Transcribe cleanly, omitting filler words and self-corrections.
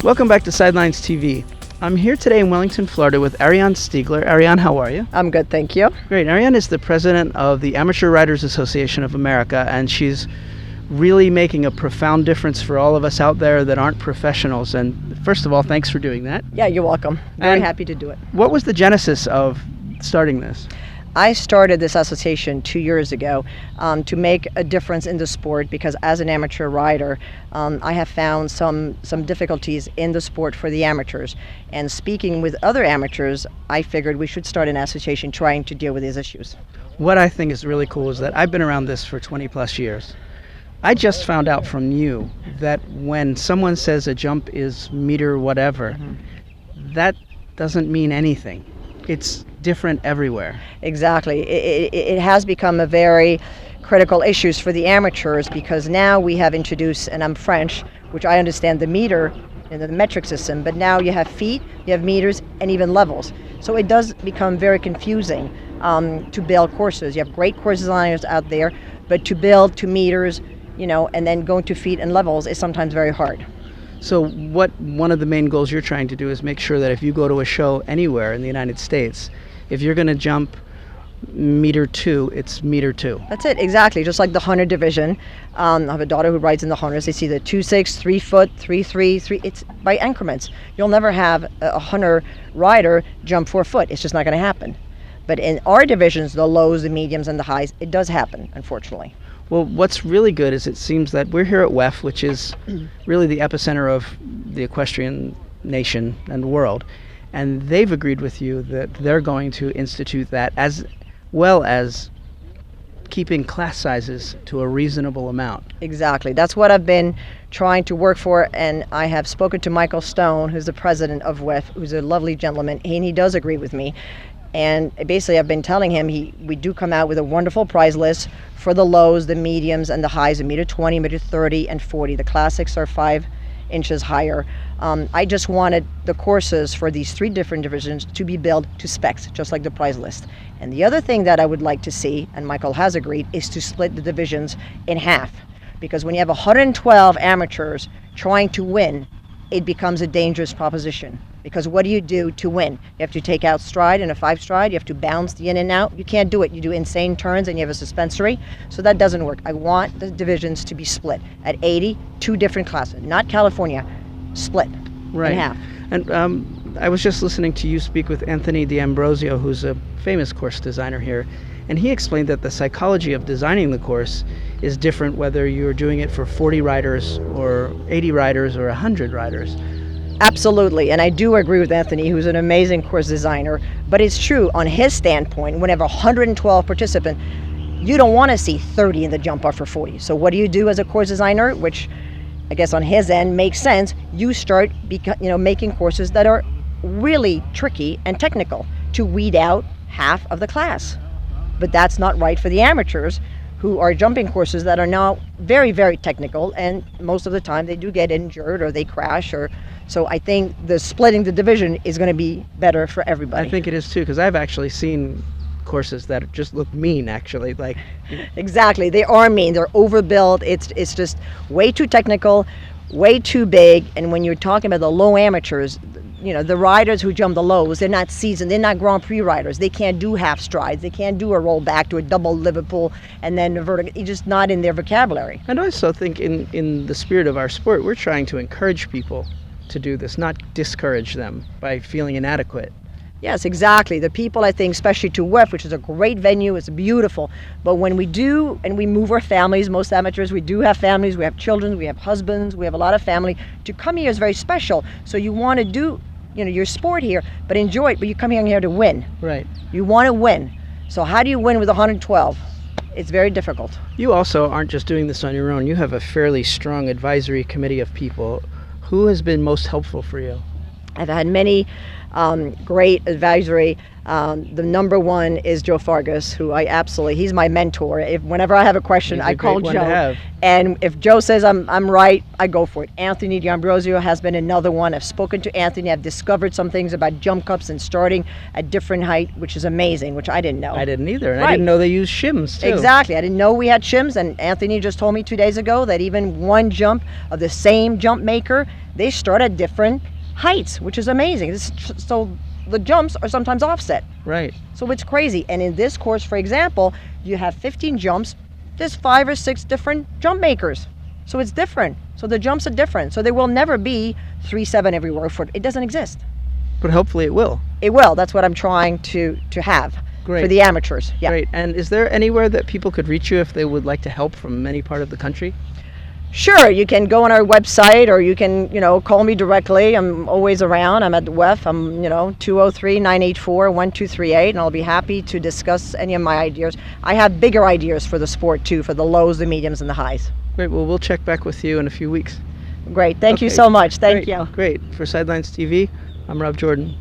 Welcome back to Sidelines TV. I'm here today in Wellington, Florida with Ariane Stiegler. Ariane, how are you? I'm good, thank you. Great. Ariane is the president of the Amateur Riders Association of America, and she's really making a profound difference for all of us out there that aren't professionals. And first of all, thanks for doing that. Yeah, you're welcome. Very happy to do it. What was the genesis of starting this? I started this association 2 years ago to make a difference in the sport because as an amateur rider, I have found some difficulties in the sport for the amateurs. And speaking with other amateurs, I figured we should start an association trying to deal with these issues. What I think is really cool is that I've been around this for 20 plus years. I just found out from you that when someone says a jump is meter whatever, that doesn't mean anything. It's different everywhere. Exactly. It has become a very critical issue for the amateurs because now we have introduced, and I'm French, which I understand the meter in the metric system, but now you have feet, you have meters, and even levels. So it does become very confusing to build courses. You have great course designers out there, but to build to meters, and then going to feet and levels is sometimes very hard. So one of the main goals you're trying to do is make sure that if you go to a show anywhere in the United States, if you're going to jump meter 2, it's meter 2. That's it, exactly. Just like the 100 division. I have a daughter who rides in the 100s. It's either 2.6, 3 foot, 3.3, 3. It's by increments. You'll never have a 100 rider jump 4 foot. It's just not going to happen. But in our divisions, the lows, the mediums, and the highs, it does happen, unfortunately. Well, what's really good is it seems that we're here at WEF, which is really the epicenter of the equestrian nation and world, and they've agreed with you that they're going to institute that as well as keeping class sizes to a reasonable amount. Exactly. That's what I've been trying to work for, and I have spoken to Michael Stone, who's the president of WEF, who's a lovely gentleman, and he does agree with me. And basically, I've been telling him we do come out with a wonderful prize list for the lows, the mediums, and the highs, a meter 20, meter 30, and 40. The classics are 5 inches higher. I just wanted the courses for these 3 different divisions to be built to specs, just like the prize list. And the other thing that I would like to see, and Michael has agreed, is to split the divisions in half. Because when you have 112 amateurs trying to win, it becomes a dangerous proposition. Because what do you do to win? You have to take out stride in a 5 stride. You have to bounce the in and out. You can't do it. You do insane turns and you have a suspensory. So that doesn't work. I want the divisions to be split at 80, 2 different classes. Not California, split in half. And I was just listening to you speak with Anthony D'Ambrosio, who's a famous course designer here. And he explained that the psychology of designing the course is different whether you're doing it for 40 riders or 80 riders or 100 riders. Absolutely, and I do agree with Anthony, who's an amazing course designer, but it's true, on his standpoint, whenever 112 participants, you don't want to see 30 in the jump off for 40. So what do you do as a course designer, which I guess on his end makes sense? You start making courses that are really tricky and technical to weed out half of the class. But that's not right for the amateurs, who are jumping courses that are now very, very technical, and most of the time they do get injured or they crash. So I think the splitting the division is going to be better for everybody. I think it is too, because I've actually seen courses that just look mean, actually. Exactly, they are mean. They're overbuilt. It's just way too technical, way too big. And when you're talking about the low amateurs, the riders who jump the lows, they're not seasoned, they're not Grand Prix riders. They can't do half strides, they can't do a roll back to a double Liverpool and then a vertical. It's just not in their vocabulary. And I also think in the spirit of our sport, we're trying to encourage people to do this, not discourage them by feeling inadequate. Yes, exactly. The people, I think, especially to WEF, which is a great venue, it's beautiful. But when we do, and we move our families, most amateurs, we do have families, we have children, we have husbands, we have a lot of family. To come here is very special. So you want to do your sport here, but enjoy it, but you come here to win. Right. You want to win. So how do you win with 112? It's very difficult. You also aren't just doing this on your own. You have a fairly strong advisory committee of people. Who has been most helpful for you? I've had many great advisory. The number one is Joe Fargas, who he's my mentor. Whenever I have a question, I call Joe. And if Joe says I'm right, I go for it. Anthony D'Ambrosio has been another one. I've spoken to Anthony. I've discovered some things about jump cups and starting at different height, which is amazing, which I didn't know. I didn't either. And I didn't know they use shims, too. Exactly. I didn't know we had shims. And Anthony just told me 2 days ago that even one jump of the same jump maker, they start at different heights, which is amazing. So the jumps are sometimes offset. Right. So it's crazy. And in this course, for example, you have 15 jumps. There's 5 or 6 different jump makers. So it's different. So the jumps are different. So there will never be 3-7 everywhere. It doesn't exist. But hopefully it will. It will. That's what I'm trying to have. Great. For the amateurs. Yeah. Great. And is there anywhere that people could reach you if they would like to help from any part of the country? Sure, you can go on our website, or you can, call me directly. I'm always around. I'm at the WEF. I'm, 203-984-1238, and I'll be happy to discuss any of my ideas. I have bigger ideas for the sport, too, for the lows, the mediums, and the highs. Great. Well, we'll check back with you in a few weeks. Great. Thank you so much. Thank you. Great. For Sidelines TV, I'm Rob Jordan.